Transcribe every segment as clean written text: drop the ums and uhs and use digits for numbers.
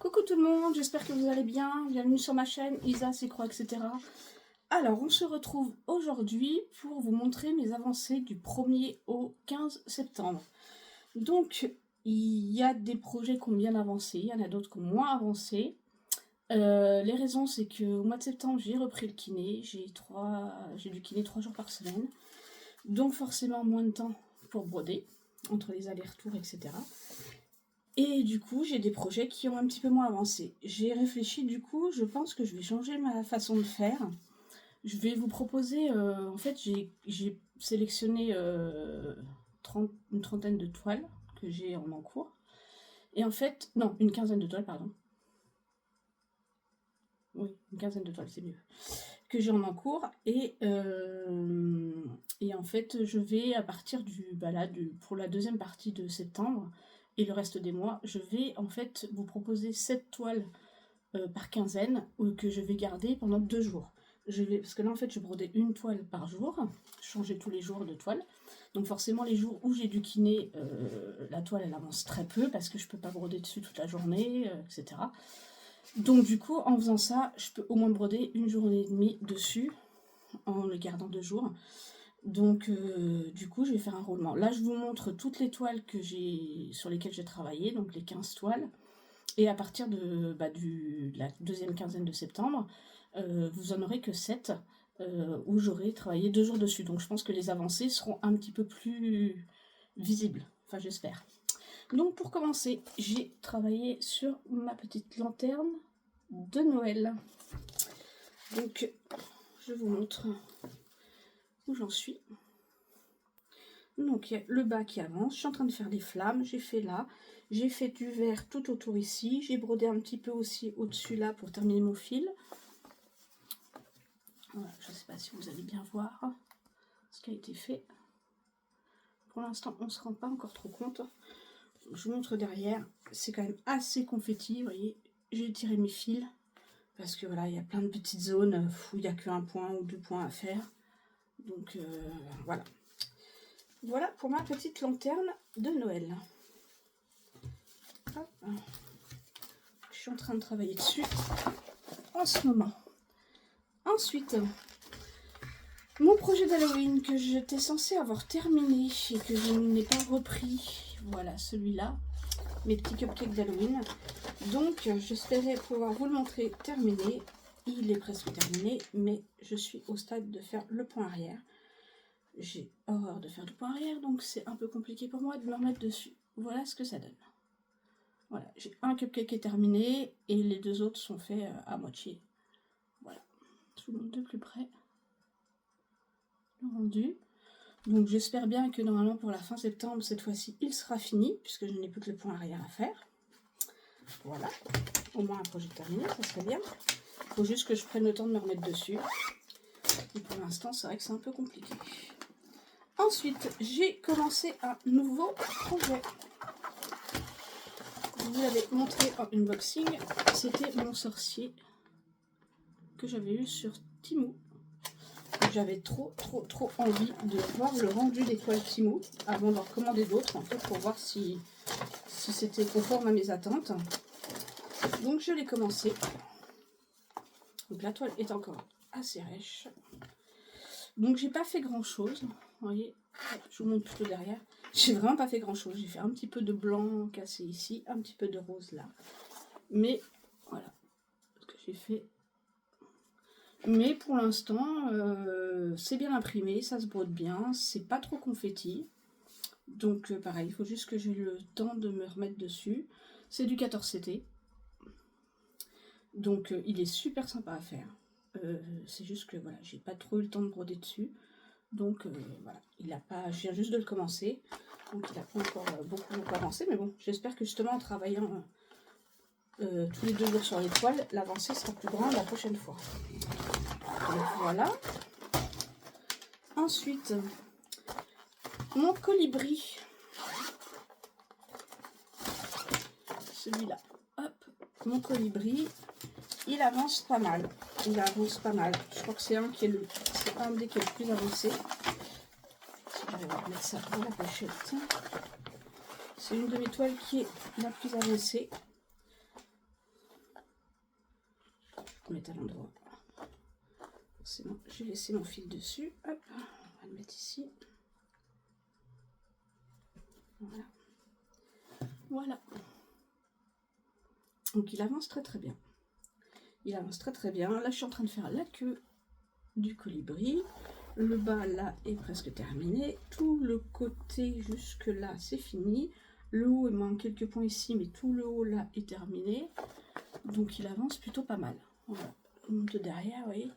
Coucou tout le monde, j'espère que vous allez bien. Bienvenue sur ma chaîne Isa, c'est quoi, etc. Alors, on se retrouve aujourd'hui pour vous montrer mes avancées du 1er au 15 septembre. Donc, il y a des projets qui ont bien avancé, il y en a d'autres qui ont moins avancé. Les raisons, c'est qu'au mois de septembre, j'ai repris le kiné. J'ai du kiné 3 jours par semaine. Donc, forcément, moins de temps pour broder, entre les allers-retours, etc. Et du coup, j'ai des projets qui ont un petit peu moins avancé. J'ai réfléchi, du coup, je pense que je vais changer ma façon de faire. Je vais vous proposer, en fait, j'ai sélectionné une trentaine de toiles que j'ai en encours. Et en fait, non, une quinzaine de toiles, pardon. Oui, une quinzaine de toiles, c'est mieux. Que j'ai en encours. Et en fait, je vais, à partir pour la deuxième partie de septembre, et le reste des mois, je vais en fait vous proposer 7 toiles par quinzaine que je vais garder pendant 2 jours. Parce que là en fait je brodais une toile par jour, je changeais tous les jours de toile. Donc forcément les jours où j'ai du kiné, la toile elle avance très peu parce que je peux pas broder dessus toute la journée, etc. Donc du coup en faisant ça, je peux au moins broder une journée et demie dessus en le gardant 2 jours. Donc du coup je vais faire un roulement. Là je vous montre toutes les toiles sur lesquelles j'ai travaillé, donc les 15 toiles. Et à partir de la deuxième quinzaine de septembre, vous en aurez que 7 où j'aurai travaillé 2 jours dessus. Donc je pense que les avancées seront un petit peu plus visibles. Enfin j'espère. Donc pour commencer, j'ai travaillé sur ma petite lanterne de Noël. Donc je vous montre où j'en suis. Donc il y a le bas qui avance, je suis en train de faire des flammes, j'ai fait là, j'ai fait du vert tout autour ici, j'ai brodé un petit peu aussi au-dessus là pour terminer mon fil. Voilà, je ne sais pas si vous allez bien voir ce qui a été fait. Pour l'instant on ne se rend pas encore trop compte. Je vous montre derrière, c'est quand même assez confetti, vous voyez, j'ai tiré mes fils, parce que voilà, il y a plein de petites zones où il n'y a qu'un point ou 2 points à faire. Donc voilà. Voilà pour ma petite lanterne de Noël. Hop. Je suis en train de travailler dessus en ce moment. Ensuite, mon projet d'Halloween que j'étais censée avoir terminé et que je n'ai pas repris. Voilà, celui-là, mes petits cupcakes d'Halloween. Donc, j'espérais pouvoir vous le montrer terminé. Il est presque terminé, mais je suis au stade de faire le point arrière. J'ai horreur de faire du point arrière, donc c'est un peu compliqué pour moi de me remettre dessus. Voilà ce que ça donne. Voilà, j'ai un cupcake qui est terminé et les 2 autres sont faits à moitié. Voilà, je vous montre de plus près le rendu. Donc j'espère bien que normalement pour la fin septembre, cette fois-ci, il sera fini, puisque je n'ai plus que le point arrière à faire. Voilà, au moins un projet terminé, ça serait bien. Il faut juste que je prenne le temps de me remettre dessus. Et pour l'instant, c'est vrai que c'est un peu compliqué. Ensuite, j'ai commencé un nouveau projet. Je vous l'avais montré en unboxing, c'était mon sorcier que j'avais eu sur Temu. J'avais trop envie de voir le rendu des toiles Temu avant d'en commander d'autres, en fait, pour voir si c'était conforme à mes attentes. Donc je l'ai commencé. Donc la toile est encore assez rêche. Donc j'ai pas fait grand chose. Vous voyez, je vous montre plutôt derrière. J'ai vraiment pas fait grand chose. J'ai fait un petit peu de blanc cassé ici, un petit peu de rose là. Mais voilà ce que j'ai fait. Mais pour l'instant, c'est bien imprimé, ça se brode bien, c'est pas trop confetti. Donc pareil, il faut juste que j'ai le temps de me remettre dessus. C'est du 14CT. Donc il est super sympa à faire. C'est juste que voilà, j'ai pas trop eu le temps de broder dessus. Donc voilà, je viens juste de le commencer. Donc il n'a pas encore beaucoup avancé. Mais bon, j'espère que justement en travaillant tous les 2 jours sur les toiles, l'avancée sera plus grande la prochaine fois. Donc voilà. Ensuite, mon colibri. Celui-là. Hop, mon colibri. Il avance pas mal. Il avance pas mal. Je crois que c'est un des qui est le plus avancé. Je vais remettre ça dans la pochette. C'est une de mes toiles qui est la plus avancée. mettre à l'endroit. C'est bon, j'ai laissé mon fil dessus. Hop, on va le mettre ici. Voilà. Voilà. Donc il avance très très bien. Il avance très très bien. Là, je suis en train de faire la queue du colibri. Le bas, là, est presque terminé. Tout le côté jusque là, c'est fini. Le haut, il manque quelques points ici, mais tout le haut, là, est terminé. Donc, il avance plutôt pas mal. Voilà. De derrière, vous voyez.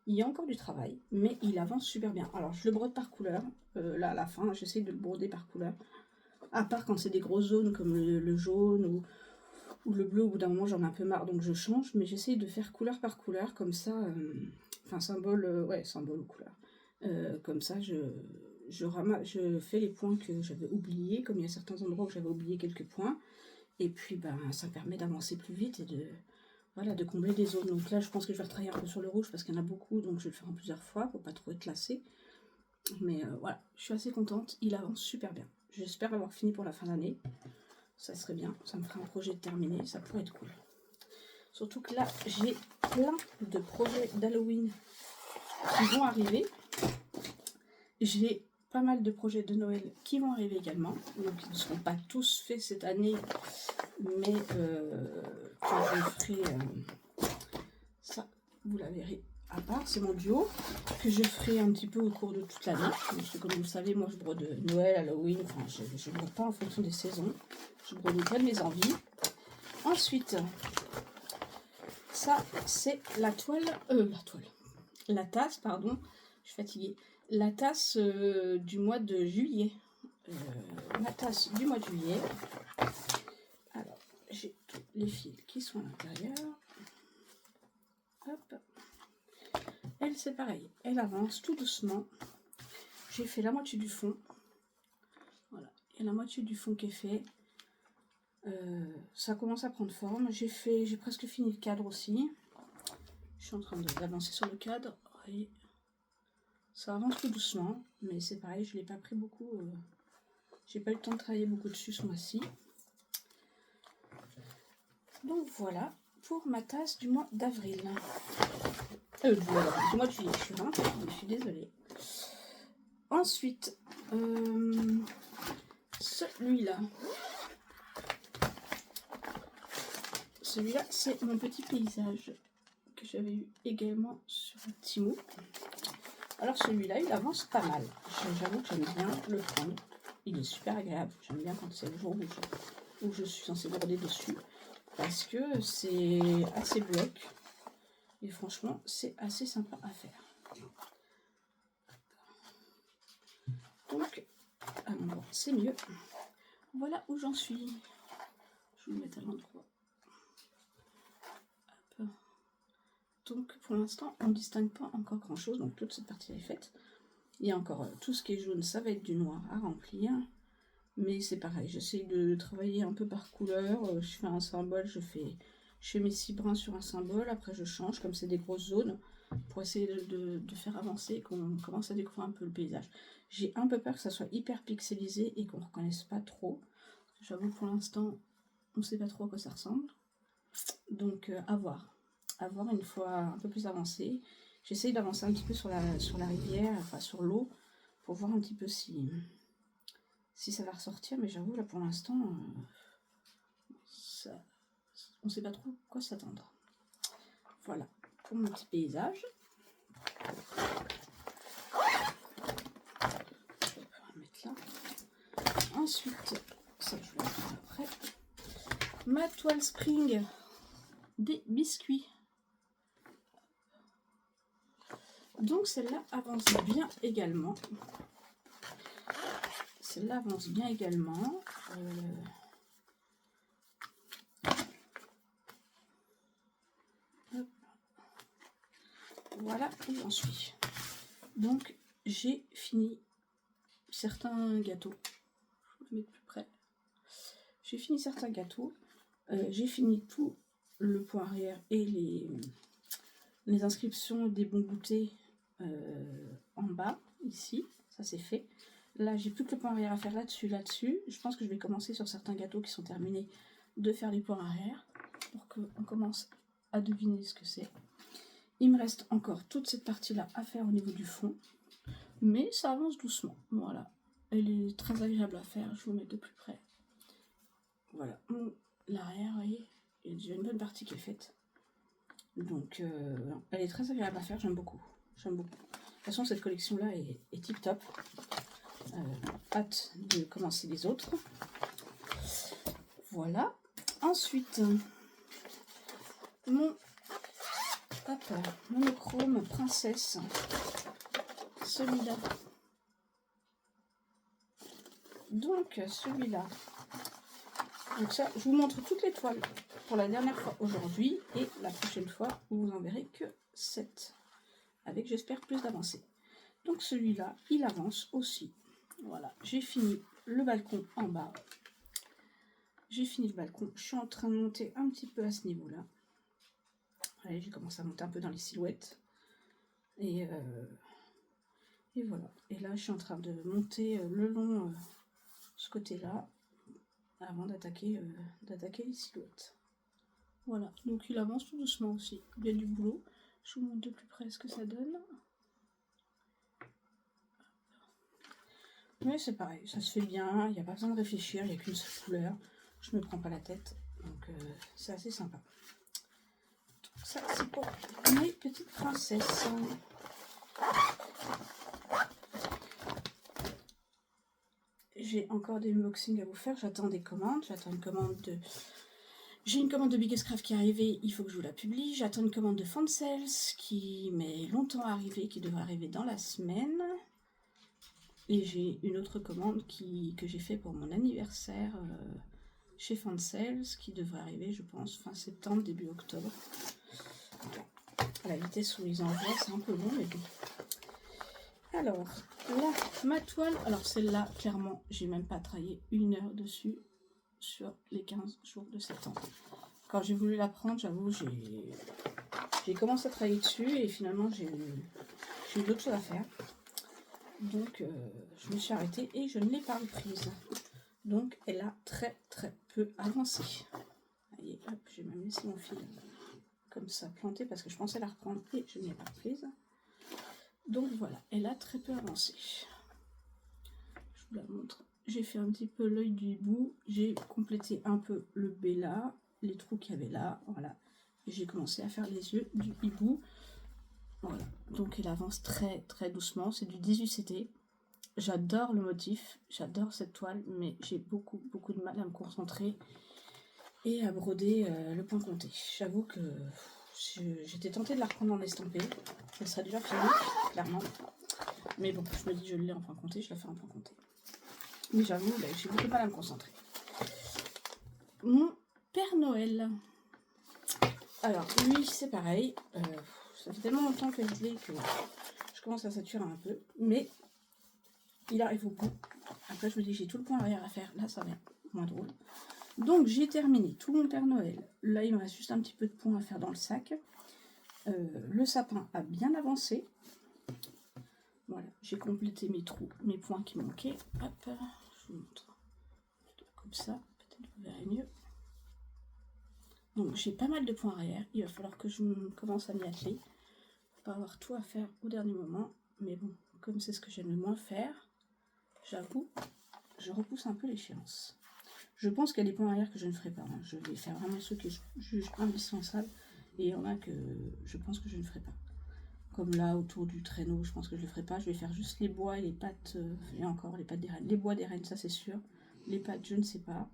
Il y a encore du travail, mais il avance super bien. Alors, je le brode par couleur. Là, à la fin, j'essaie de le broder par couleur. À part quand c'est des grosses zones comme le jaune ou le bleu, au bout d'un moment j'en ai un peu marre donc je change, mais j'essaye de faire couleur par couleur, comme ça, enfin symbole, ouais, symbole ou couleur. Comme ça je fais les points que j'avais oubliés, comme il y a certains endroits où j'avais oublié quelques points, et puis ben, ça permet d'avancer plus vite et de combler des zones. Donc là je pense que je vais retravailler un peu sur le rouge parce qu'il y en a beaucoup, donc je vais le faire en plusieurs fois pour pas trop être lassée. Mais voilà, je suis assez contente, il avance super bien. J'espère avoir fini pour la fin d'année. Ça serait bien, ça me ferait un projet terminé, ça pourrait être cool. Surtout que là, j'ai plein de projets d'Halloween qui vont arriver. J'ai pas mal de projets de Noël qui vont arriver également. Donc ils ne seront pas tous faits cette année, mais quand je ferai ça, vous la verrez à part. C'est mon duo que je ferai un petit peu au cours de toute l'année. Parce que comme vous le savez, moi je brode Noël, Halloween, enfin je ne brode pas en fonction des saisons. Je brode pas de mes envies. Ensuite, ça c'est la tasse, pardon, je suis fatiguée. La tasse du mois de juillet. Ma tasse du mois de juillet. Alors, j'ai tous les fils qui sont à l'intérieur. Hop. Elle, c'est pareil. Elle avance tout doucement. J'ai fait la moitié du fond. Voilà. Il y a la moitié du fond qui est fait. Ça commence à prendre forme. J'ai presque fini le cadre aussi. Je suis en train d'avancer sur le cadre. Et ça avance tout doucement. Mais c'est pareil, je ne l'ai pas pris beaucoup. J'ai pas eu le temps de travailler beaucoup dessus ce mois-ci. Donc voilà pour ma tasse du mois d'avril. Du mois de juillet, je suis désolée. Ensuite, celui-là. Celui-là, c'est mon petit paysage que j'avais eu également sur Timo. Alors celui-là, il avance pas mal. J'avoue que j'aime bien le prendre. Il est super agréable. J'aime bien quand c'est le jour où je suis censée broder dessus. Parce que c'est assez bloc. Et franchement, c'est assez sympa à faire. Donc, à l'endroit, c'est mieux. Voilà où j'en suis. Je vais me mettre à l'endroit. Donc, pour l'instant, on ne distingue pas encore grand-chose. Donc, toute cette partie est faite. Il y a encore tout ce qui est jaune, ça va être du noir à remplir. Mais c'est pareil, j'essaye de travailler un peu par couleur. Je fais un symbole, je fais mes 6 brins sur un symbole. Après, je change, comme c'est des grosses zones, pour essayer de faire avancer, qu'on commence à découvrir un peu le paysage. J'ai un peu peur que ça soit hyper pixelisé et qu'on ne reconnaisse pas trop. J'avoue, pour l'instant, on ne sait pas trop à quoi ça ressemble. Donc, à voir. À voir une fois un peu plus avancé. J'essaye d'avancer un petit peu sur la rivière, enfin sur l'eau, pour voir un petit peu si ça va ressortir. Mais j'avoue, là, pour l'instant, on ne sait pas trop quoi s'attendre. Voilà, pour mon petit paysage. On va mettre là. Ensuite, ça je vais le faire après. Ma toile spring des biscuits. Donc celle-là avance bien également. Celle-là avance bien également. Voilà où j'en suis. Donc j'ai fini certains gâteaux. Je vais le mettre plus près. J'ai fini certains gâteaux. J'ai fini tout le point arrière et les inscriptions des bons goûters en bas, ici. Ça c'est fait. Là, j'ai plus que le point arrière à faire là-dessus. Je pense que je vais commencer sur certains gâteaux qui sont terminés de faire les points arrière. pour qu'on commence à deviner ce que c'est. Il me reste encore toute cette partie-là à faire au niveau du fond, mais ça avance doucement. Voilà, elle est très agréable à faire, je vous mets de plus près. Voilà, l'arrière, vous voyez, il y a déjà une bonne partie qui est faite. Donc, elle est très agréable à faire, j'aime beaucoup. J'aime beaucoup. De toute façon, cette collection-là est tip top. Hâte de commencer les autres. Voilà. Ensuite, mon monochrome princesse. Celui-là. Donc, celui-là. Donc ça, je vous montre toutes les toiles pour la dernière fois aujourd'hui. Et la prochaine fois, vous en verrez que 7. Avec, j'espère, plus d'avancées. Donc celui-là, il avance aussi. Voilà, j'ai fini le balcon en bas. J'ai fini le balcon. Je suis en train de monter un petit peu à ce niveau-là. Allez, j'ai commencé à monter un peu dans les silhouettes. Et voilà. Et là, je suis en train de monter le long ce côté-là avant d'attaquer les silhouettes. Voilà. Donc il avance tout doucement aussi. Il y a du boulot. Je vous montre de plus près ce que ça donne. Mais c'est pareil, ça se fait bien, il n'y a pas besoin de réfléchir, il n'y a qu'une seule couleur. Je ne me prends pas la tête, donc c'est assez sympa. Donc ça, c'est pour mes petites princesses. J'ai encore des unboxings à vous faire, j'attends des commandes, j'attends une commande de... J'ai une commande de Biggest Craft qui est arrivée, il faut que je vous la publie. J'attends une commande de Fansels qui met longtemps à arriver, qui devrait arriver dans la semaine. Et j'ai une autre commande que j'ai fait pour mon anniversaire chez Fansels, qui devrait arriver, je pense, fin septembre, début octobre. À la vitesse où ils envoient, c'est un peu long, mais bon. Alors, là, ma toile, alors celle-là, clairement, j'ai même pas travaillé 1 heure dessus sur les 15 jours de septembre. Quand j'ai voulu la prendre, j'avoue, j'ai commencé à travailler dessus et finalement, j'ai eu d'autres choses à faire. Donc, je me suis arrêtée et je ne l'ai pas reprise. Donc, elle a très peu avancé. Allez, hop, j'ai même laissé mon fil comme ça planté parce que je pensais la reprendre et je ne l'ai pas reprise. Donc voilà, elle a très peu avancé. Je vous la montre. J'ai fait un petit peu l'œil du hibou. J'ai complété un peu le B là, les trous qu'il y avait là. Voilà. Et j'ai commencé à faire les yeux du hibou. Voilà. Donc elle avance très doucement. C'est du 18 CT. J'adore le motif. J'adore cette toile. Mais j'ai beaucoup de mal à me concentrer et à broder le point compté. J'avoue que j'étais tentée de la reprendre en estampé. Elle serait déjà finie, clairement. Mais bon, je me dis, je l'ai en point compté, je la fais en point compté. Mais j'avoue, j'ai beaucoup de mal à me concentrer. Mon Père Noël. Alors, lui, c'est pareil. Ça fait tellement longtemps que je l'ai que je commence à saturer un peu. Mais il arrive au bout. Après, je me dis, j'ai tout le point arrière à faire. Là, ça va être moins drôle. Donc, j'ai terminé tout mon Père Noël. Là, il me reste juste un petit peu de points à faire dans le sac. Le sapin a bien avancé. Voilà, j'ai complété mes trous, mes points qui manquaient. Hop, je vous montre. Comme ça, peut-être vous verrez mieux. Donc j'ai pas mal de points arrière. Il va falloir que je commence à m'y atteler. Pas avoir tout à faire au dernier moment. Mais bon, comme c'est ce que j'aime le moins faire, j'avoue, je repousse un peu l'échéance. Je pense qu'il y a des points arrière que je ne ferai pas. Hein. Je vais faire vraiment ceux que je juge indispensables. Et il y en a que je pense que je ne ferai pas. Comme là, autour du traîneau, je pense que je ne le ferai pas. Je vais faire juste les bois et les pattes, et encore les pattes des rennes. Les bois des rennes, ça c'est sûr. Les pattes, je ne sais pas.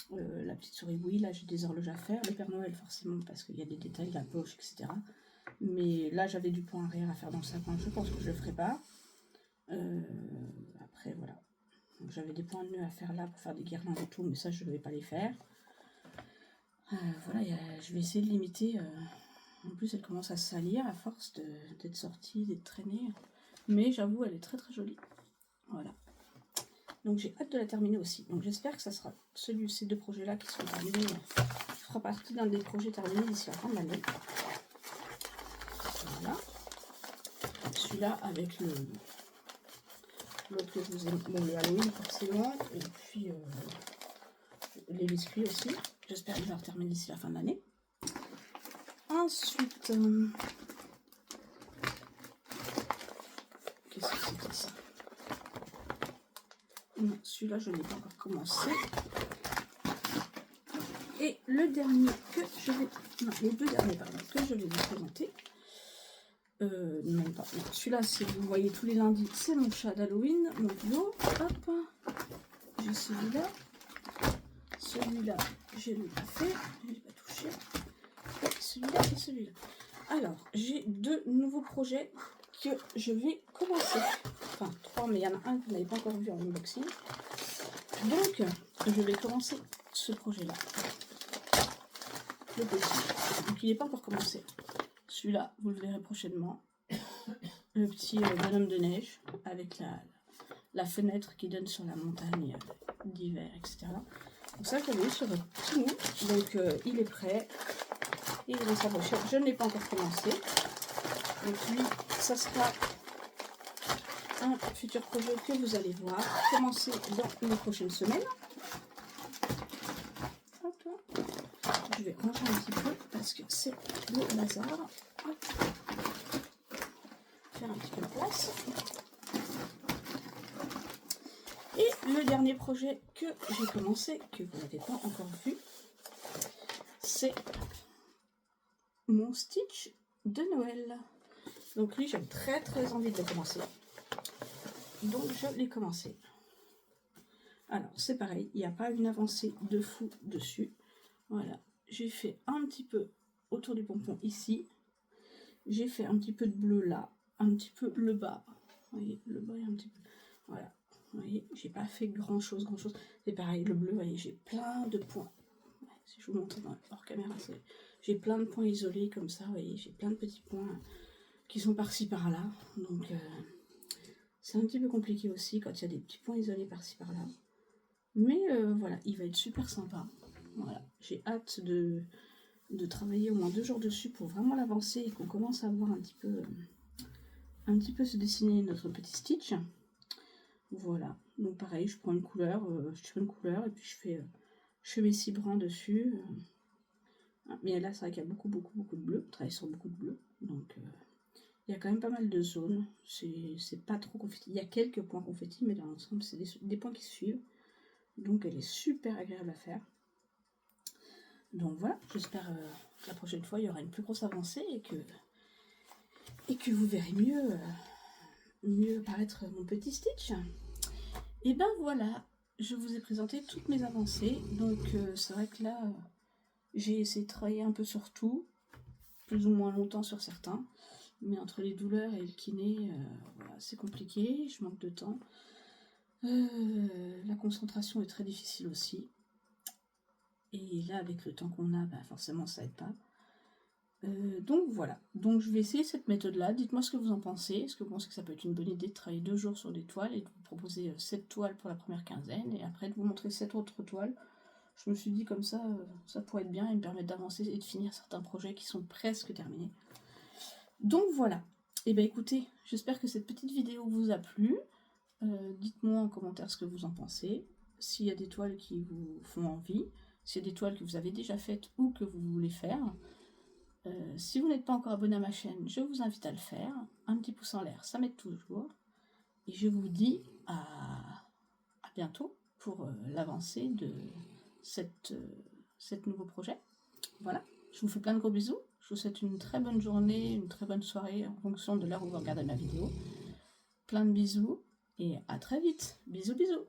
La petite souris, oui, là j'ai des horloges à faire. Le Père Noël, forcément, parce qu'il y a des détails, la poche, etc. Mais là, j'avais du point arrière à faire dans le sapin. Je pense que je ne le ferai pas. Après, voilà. J'avais des points de nœud à faire là pour faire des guirlandes et tout, mais ça, je ne vais pas les faire. Voilà, je vais essayer de limiter... En plus, elle commence à salir à force d'être sortie, d'être traînée. Mais j'avoue, elle est très jolie. Voilà. Donc j'ai hâte de la terminer aussi. Donc j'espère que ça sera ces 2 projets-là qui seront terminés. Fera partie d'un des projets terminés d'ici la fin de l'année. Voilà. Celui-là avec l'autre que je vous ai... Bon, le Halloween forcément. Et puis les biscuits aussi. j'espère qu'il va terminer d'ici la fin de l'année. Ensuite, qu'est-ce que c'était ça? Non, celui-là, je n'ai pas encore commencé. Et le dernier que je vais... Non, les deux derniers, pardon, que je vais vous présenter. Non, pas. Celui-là, si vous voyez tous les lundis, c'est mon chat d'Halloween, mon duo. Hop, j'ai celui-là. Celui-là, je ne l'ai pas fait, je ne l'ai pas touché. Et celui-là et celui-là. Alors, j'ai deux nouveaux projets que je vais commencer. Enfin, trois, mais il y en a un que vous n'avez pas encore vu en unboxing. Donc, je vais commencer ce projet-là. Le petit. Donc, il n'est pas encore commencé. Celui-là, vous le verrez prochainement. Le petit bonhomme de neige avec la fenêtre qui donne sur la montagne d'hiver, etc. Donc ça, j'avais eu sur votre petit mou. Donc, il est prêt. Il va s'approcher. Je ne l'ai pas encore commencé. Donc, lui, ça sera un futur projet que vous allez voir commencer dans les prochaines semaines. Hop, je vais ranger un petit peu parce que c'est le bazar. Hop. Faire un petit peu de place. Et le dernier projet que j'ai commencé, que vous n'avez pas encore vu, c'est mon Stitch de Noël. Donc lui, j'ai très envie de le commencer. Donc je l'ai commencé. Alors c'est pareil, il n'y a pas une avancée de fou dessus. Voilà, j'ai fait un petit peu autour du pompon ici. J'ai fait un petit peu de bleu là, un petit peu le bas. Vous voyez, le bas est un petit peu... Voilà, vous voyez, j'ai pas fait grand chose. C'est pareil, le bleu, vous voyez, j'ai plein de points. Ouais, si je vous montre hors caméra, j'ai plein de points isolés comme ça, vous voyez, j'ai plein de petits points qui sont par-ci par-là. Donc c'est un petit peu compliqué aussi quand il y a des petits points isolés par-ci par-là. Mais voilà, il va être super sympa. Voilà, j'ai hâte de travailler au moins 2 jours dessus pour vraiment l'avancer et qu'on commence à voir un petit peu se dessiner notre petit Stitch. Voilà, donc pareil, je prends une couleur, je tire une couleur et puis je fais mes 6 brins dessus. Mais là, c'est vrai qu'il y a beaucoup de bleu, je travaille sur beaucoup de bleu, donc il y a quand même pas mal de zones, c'est pas trop confetti. Il y a quelques points confetti, mais dans l'ensemble, c'est des points qui se suivent. Donc elle est super agréable à faire. Donc voilà, j'espère que la prochaine fois, il y aura une plus grosse avancée et que vous verrez mieux apparaître mon petit Stitch. Et ben voilà, je vous ai présenté toutes mes avancées. Donc c'est vrai que là, j'ai essayé de travailler un peu sur tout, plus ou moins longtemps sur certains. Mais entre les douleurs et le kiné, voilà, c'est compliqué, je manque de temps. La concentration est très difficile aussi. Et là, avec le temps qu'on a, bah, forcément, ça aide pas. Donc voilà. Donc je vais essayer cette méthode-là. Dites-moi ce que vous en pensez. Est-ce que vous pensez que ça peut être une bonne idée de travailler 2 jours sur des toiles et de vous proposer 7 toiles pour la première quinzaine et après de vous montrer 7 autres toiles? Je me suis dit comme ça, ça pourrait être bien et me permettre d'avancer et de finir certains projets qui sont presque terminés. Donc voilà. Et bien écoutez, j'espère que cette petite vidéo vous a plu. Dites-moi en commentaire ce que vous en pensez. S'il y a des toiles qui vous font envie. S'il y a des toiles que vous avez déjà faites ou que vous voulez faire. Si vous n'êtes pas encore abonné à ma chaîne, je vous invite à le faire. Un petit pouce en l'air, ça m'aide toujours. Et je vous dis à bientôt pour l'avancée de cette nouveau projet. Voilà, je vous fais plein de gros bisous. Je vous souhaite une très bonne journée, une très bonne soirée en fonction de l'heure où vous regardez ma vidéo. Plein de bisous et à très vite. Bisous bisous.